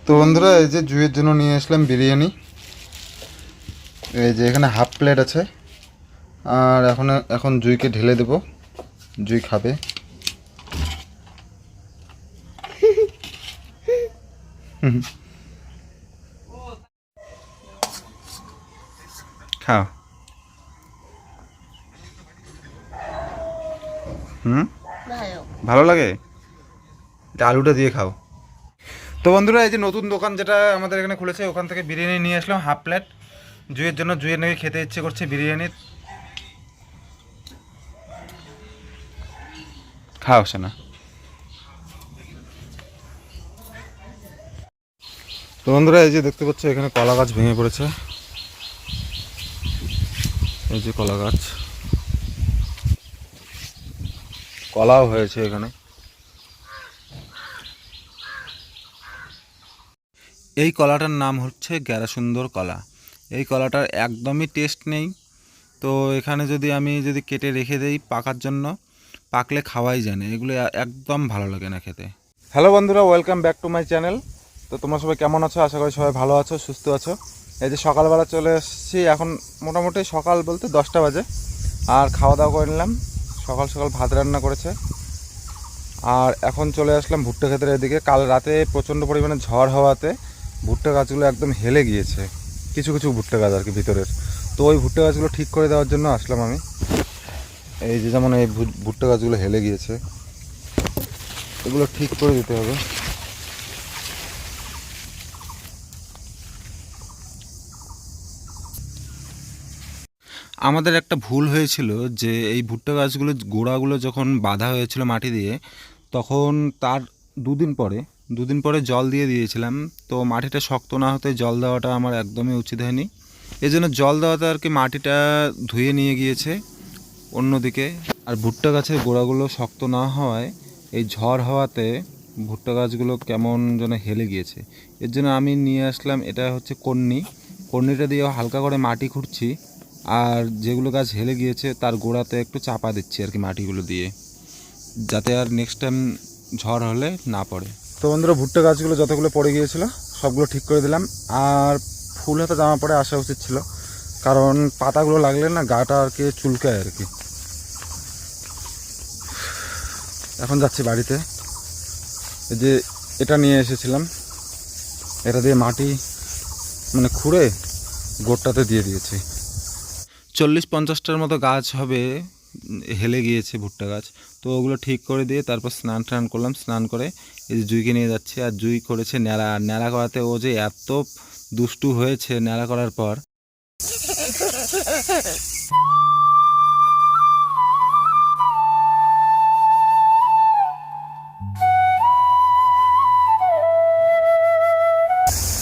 তো বন্ধুরা, এই যে জুইয়ের জন্য নিয়ে আসলাম বিরিয়ানি। এই যে এখানে হাফ প্লেট আছে, আর এখন জুইকে ঢেলে দেব, জুই খাবে। খাও। ভালো লাগে, এটা আলুটা দিয়ে খাও। তো বন্ধুরা, এই যে নতুন দোকান যেটা আমাদের এখানে খুলেছে, ওখান থেকে বিরিয়ানি নিয়ে আসলাম হাফ প্লেট জুইয়ের জন্য। জুইয়ের নাকি খেতে ইচ্ছে করছে বিরিয়ানি। খাও না। তো বন্ধুরা, এই যে দেখতে পাচ্ছ এখানে কলা গাছ ভেঙে পড়েছে। এই যে কলা গাছ, কলাও হয়েছে এখানে। এই কলাটার নাম হচ্ছে গ্যারাসুন্দর কলা। এই কলাটার একদমই টেস্ট নেই। তো এখানে আমি কেটে রেখে দেই পাকার জন্য, পাকলে খাওয়াই জানে, এগুলো একদম ভালো লাগে না খেতে। হ্যালো বন্ধুরা, welcome back to my channel. তো তোমরা সবাই কেমন আছো? আশা করি সবাই ভালো আছো, সুস্থ আছো। এই যে সকালবেলা চলে এসেছি, এখন মোটামুটি সকাল বলতে 10টা বাজে। আর খাওয়া দাওয়া করে নিলাম, সকাল সকাল ভাত রান্না করেছে। আর এখন চলে আসলাম ভুট্টা ক্ষেতের এদিকে। কাল রাতে প্রচণ্ড পরিমাণে ঝড় হওয়াতে ভুট্টা গাছগুলো একদম হেলে গিয়েছে, কিছু কিছু ভুট্টা গাছ আর কি ভিতরের। তো ওই ভুট্টা গাছগুলো ঠিক করে দেওয়ার জন্য আসলাম আমি। এই যে যেমন এই ভুট্টা গাছগুলো হেলে গিয়েছে, এগুলো ঠিক করে দিতে হবে। আমাদের একটা ভুল হয়েছিল যে এই ভুট্টা গাছগুলো গোড়াগুলো যখন বাঁধা হয়েছিল মাটি দিয়ে, তখন তার দুদিন পরে জল দিয়ে দিয়েছিলাম। তো মাটিটা শক্ত না হতে জল দেওয়াটা আমার একদমই উচিত হয়নি। এই জন্য জল দেওয়াতে আর কি মাটিটা ধুয়ে নিয়ে গিয়েছে অন্যদিকে। আর ভুট্টা গাছের গোড়াগুলো শক্ত না হওয়ায় এই ঝড় হওয়াতে ভুট্টা গাছগুলো কেমন যেন হেলে গিয়েছে। এর জন্য আমি নিয়ে আসলাম, এটা হচ্ছে কর্নিটা দিয়ে হালকা করে মাটি খুঁড়ছি, আর যেগুলো গাছ হেলে গিয়েছে তার গোড়াতে একটু চাপা দিচ্ছি আর কি মাটিগুলো দিয়ে, যাতে আর নেক্সট টাইম ঝড় হলে না পড়ে। তো বন্ধুরা, ভুট্টা গাছগুলো যতগুলো পড়ে গিয়েছিল সবগুলো ঠিক করে দিলাম। আর ফুল হাতে জামা পরে আসা উচিত ছিল, কারণ পাতাগুলো লাগলে না গাটা আর কি চুলকায় আর কি। এখন যাচ্ছি বাড়িতে। এই যে এটা নিয়ে এসেছিলাম, এটা দিয়ে মাটি মানে খুঁড়ে গোড়টাতে দিয়ে দিয়েছি। 40-50টার মতো গাছ হবে হেলে গিয়েছে ভুট্টা গাছ। তো ওগুলো ঠিক করে দিয়ে তারপর স্নান করলাম। স্নান করে এই যে জুইকে নিয়ে যাচ্ছি। আর জুই করেছে ন্যাড়া। ন্যাড়া করাতে ও যে এত দুষ্টু হয়েছে ন্যাড়া করার পর।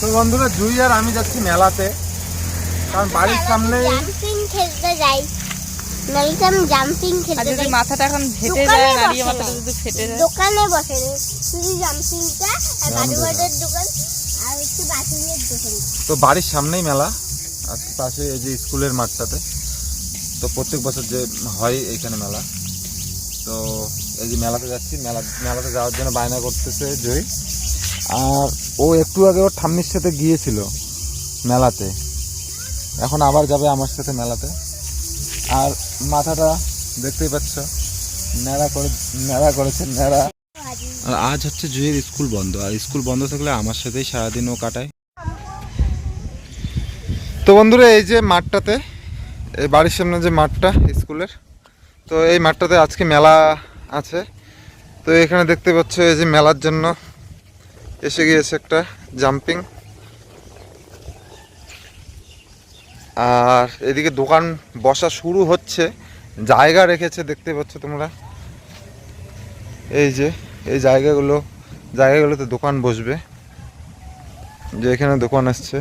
তো বন্ধুরা, জুই আর আমি যাচ্ছি মেলাতে, কারণ বাড়ির সামনে জাম্পিং খেলতে যাই। মেলাতে আমি জাম্পিং খেলতে যাই। মাথাটা এখন ফেটে যায়, নাড়িয়ে মাথাটা যদি ফেটে যায়। দোকানে বসে শুধু জাম্পিংটা, আর গাড়িঘাটের দোকান, আর হচ্ছে বাথরুমের দোকান। তো বাড়ির সামনেই মেলা, আর পাশে এই যে স্কুলের মাঠটাতে। তো প্রত্যেক বছর যে হয় এইখানে মেলা। তো এই যে মেলাতে যাচ্ছি, মেলাতে যাওয়ার জন্য বায়না করতেছে জয়। আর ও একটু আগে ওর ঠাম্মির সাথে গিয়েছিল মেলাতে, এখন আবার যাবে আমার সাথে মেলাতে। আর মাথাটা দেখতেই পাচ্ছ, ন্যাড়া করেছে ন্যাড়া। আর আজ হচ্ছে জুয়ের স্কুল বন্ধ, আর স্কুল বন্ধ থাকলে আমার সাথেই সারাদিন ও কাটায়। তো বন্ধুরা, এই যে মাঠটাতে, এই বাড়ির সামনে যে মাঠটা স্কুলের, তো এই মাঠটাতে আজকে মেলা আছে। তো এখানে দেখতে পাচ্ছ এই যে মেলার জন্য এসে গিয়েছে একটা জাম্পিং। আর এদিকে দোকান বসা শুরু হচ্ছে, জায়গা রেখেছে দেখতে পাচ্ছ তোমরা। এই যে এই জায়গাগুলোতে দোকান বসবে, যে এখানে দোকান আসছে।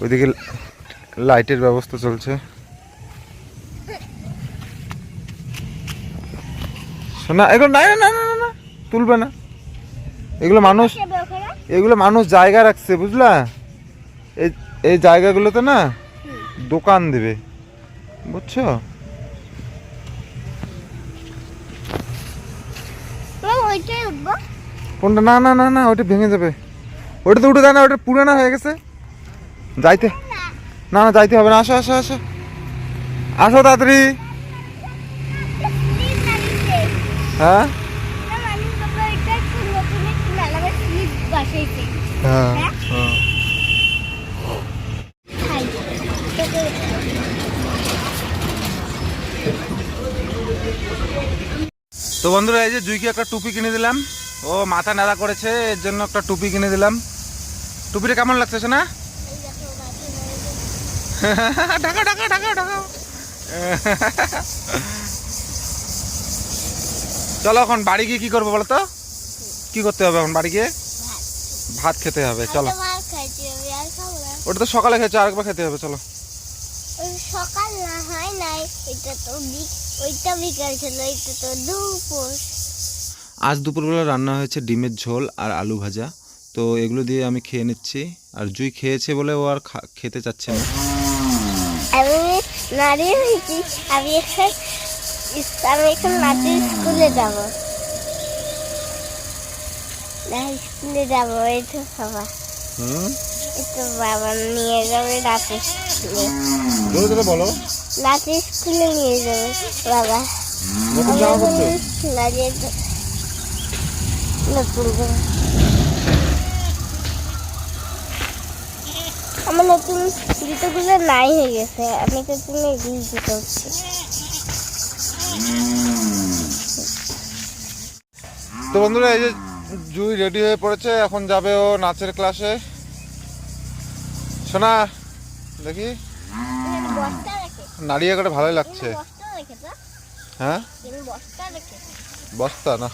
ওইদিকে লাইটের ব্যবস্থা চলছে। শোনা, এগুলো না না না না তুলবে না, এগুলো মানুষ জায়গা রাখছে, বুঝলা? এই এই জায়গাগুলোতে না দোকান দেবে, বুঝছো? কোনটা? না না না না, ওইটা ভেঙে যাবে। ওটা তো উঠে যায় না, ওটা পুরানো হয়ে গেছে। যাইতে না না যাইতে হবে না, আসো আসো আসো আসো তাড়াতাড়ি। হ্যাঁ হ্যাঁ হ্যাঁ। তো বন্ধুরা এই যে জুইকে একটা টুপি কিনে দিলাম, ও মাথা নাড়া করেছে এর জন্য একটা টুপি কিনে দিলাম। টুপিটা কেমন লাগছে শোনা? ঢাকা ঢাকা ঢাকা ঢাকা। চলো এখন বাড়ি গিয়ে কি করবো বলো তো? কি করতে হবে এখন বাড়ি গিয়ে? ভাত খেতে হবে, চলো। ওটা তো সকালে খেয়েছো, আরেকবার খেতে হবে, চলো। সকাল না হয় নাই, এটা তো ওইটা বিকাল ছিল, এটা তো দুপুর। আজ দুপুরবেলা রান্না হয়েছে ডিমের ঝোল আর আলু ভাজা, তো এগুলো দিয়ে আমি খেয়ে নিচ্ছি। আর জুই খেয়েছে বলে ও আর খেতে চাচ্ছে না। আমি নারী হয়েছি, আমি এখন নাচের স্কুলে যাবো, স্কুলে যাবো। এই তো বাবা, এই তো বাবা নিয়ে যাবে নাচের স্কুলে। বলো নাচের স্কুলে নিয়ে যাবে বাবা। নতুন আমার নতুন জুতোগুলো নাই হয়ে গেছে, আমি তো তুমি এগুলি জুতো হচ্ছে। তো বন্ধুরা এই যে জুই রেডি হয়ে পড়েছে, এখন যাবে ও নাচের ক্লাসে। শোনা দেখি নাড়িয়ে করে ভালোই লাগছে। হ্যাঁ বস্তা না।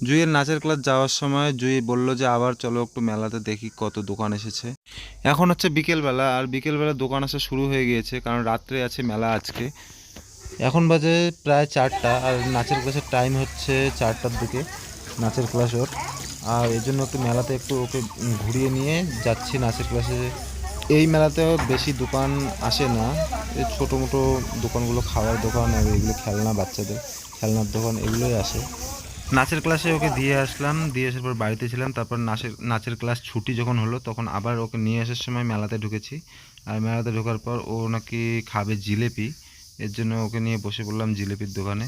জুইয়ের নাচের ক্লাস যাওয়ার সময় জুই বলল যে আবার চলো একটু মেলাতে দেখি কত দোকান এসেছে। এখন হচ্ছে বিকেলবেলা, আর বিকেলবেলা দোকান আসা শুরু হয়ে গিয়েছে, কারণ রাত্রে আছে মেলা আজকে। এখন বাজে প্রায় 4টা, আর নাচের ক্লাসের টাইম হচ্ছে 4টার দিকে নাচের ক্লাস ওর। আর এই জন্য একটু মেলাতে একটু ওকে ঘুরিয়ে নিয়ে যাচ্ছি নাচের ক্লাসে। এই মেলাতেও বেশি দোকান আসে না, এই ছোটো মোটো দোকানগুলো, খাওয়ার দোকান আর এগুলো খেলনা, বাচ্চাদের খেলনার দোকান, এগুলোই আসে। নাচের ক্লাসে ওকে দিয়ে আসলাম, দিয়ে আসার পর বাড়িতে ছিলাম। তারপর নাচের ক্লাস ছুটি যখন হলো তখন আবার ওকে নিয়ে আসার সময় মেলাতে ঢুকেছি। আর মেলাতে ঢোকার পর ও নাকি খাবে জিলেপি, এর জন্য ওকে নিয়ে বসে পড়লাম জিলিপির দোকানে।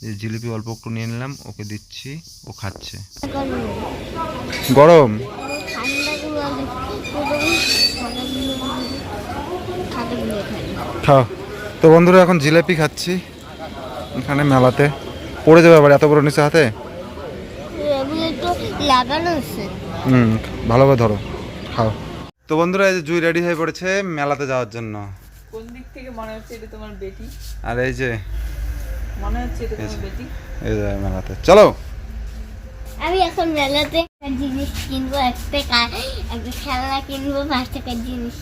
যে জিলিপি অল্প একটু নিয়ে নিলাম, ওকে দিচ্ছি, ও খাচ্ছে। গরম খাও। তো বন্ধুরা এখন জিলিপি খাচ্ছি এখানে মেলাতে। পড়ে যাবে আবার এত বড় নিচে হাতে। ভালোভাবে ধরো, খাও। তো বন্ধুরা এই যে জুই রেডি হয়ে পড়েছে মেলাতে যাওয়ার জন্য। কোন দিক থেকে মনে হচ্ছে এটা তোমার বেটি? আর এই যে মনে হচ্ছে এটা তোমার বেটি। এই যে মেলাতে চলো। আমি এখন মেলাতে জিনিস কিনবো, একটা খেলনা কিনবো, 5 টাকার জিনিস।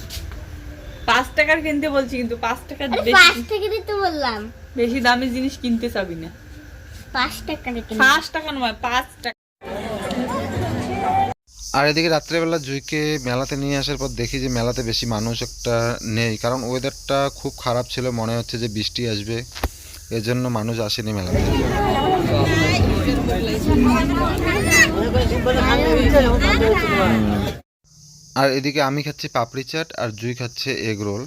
5 টাকার কিনতে বলছি, কিন্তু 5 টাকার 5 টাকা দিতে বললাম। বেশি দামি জিনিস কিনতে চাবি না। 5 টাকা কিনবো। 5 টাকা নয়, 5 টাকা। আর এদিকে রাত্রেবেলা জুইকে মেলাতে নিয়ে আসার পর দেখি যে মেলাতে বেশি মানুষ একটা নেই, কারণ ওয়েদারটা খুব খারাপ ছিল, মনে হচ্ছে যে বৃষ্টি আসবে, এজন্য মানুষ আসেনি মেলাতে। আর এদিকে আমি খাচ্ছি পাপড়ি চাট আর জুই খাচ্ছে এগ রোল।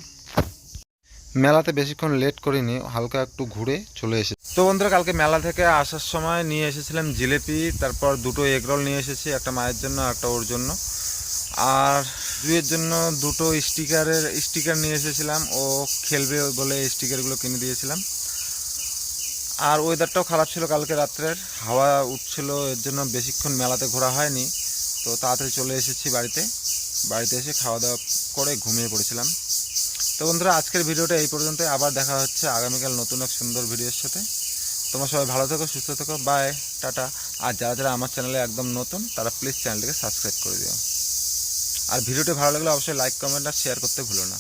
মেলাতে বেশিক্ষণ লেট করিনি, হালকা একটু ঘুরে চলে এসেছি। তো বন্ধুরা কালকে মেলা থেকে আসার সময় নিয়ে এসেছিলাম জিলেপি, তারপর 2টো এগ রোল নিয়ে এসেছি, একটা মায়ের জন্য একটা ওর জন্য। আর জুইয়ের জন্য 2টো স্টিকার নিয়ে এসেছিলাম, ও খেলবে বলে স্টিকারগুলো কিনে দিয়েছিলাম। আর ওয়েদারটাও খারাপ ছিল কালকে রাত্রের, হাওয়া উঠছিল, এর জন্য বেশিক্ষণ মেলাতে ঘোরা হয়নি। তো তাড়াতাড়ি চলে এসেছি বাড়িতে এসে খাওয়া দাওয়া করে ঘুমিয়ে পড়েছিলাম। তো বন্ধুরা আজকের ভিডিওটা এই পর্যন্তই, আবার দেখা হচ্ছে আগামীকাল নতুন এক সুন্দর ভিডিওর সাথে। তোমরা সবাই ভালো থেকো, সুস্থ থেকো, বাই, টাটা। আর যারা আমার চ্যানেলে একদম নতুন তারা প্লিজ চ্যানেলটিকে সাবস্ক্রাইব করে দিও। আর ভিডিওটি ভালো লাগলে অবশ্যই লাইক, কমেন্ট আর শেয়ার করতে ভুলো না।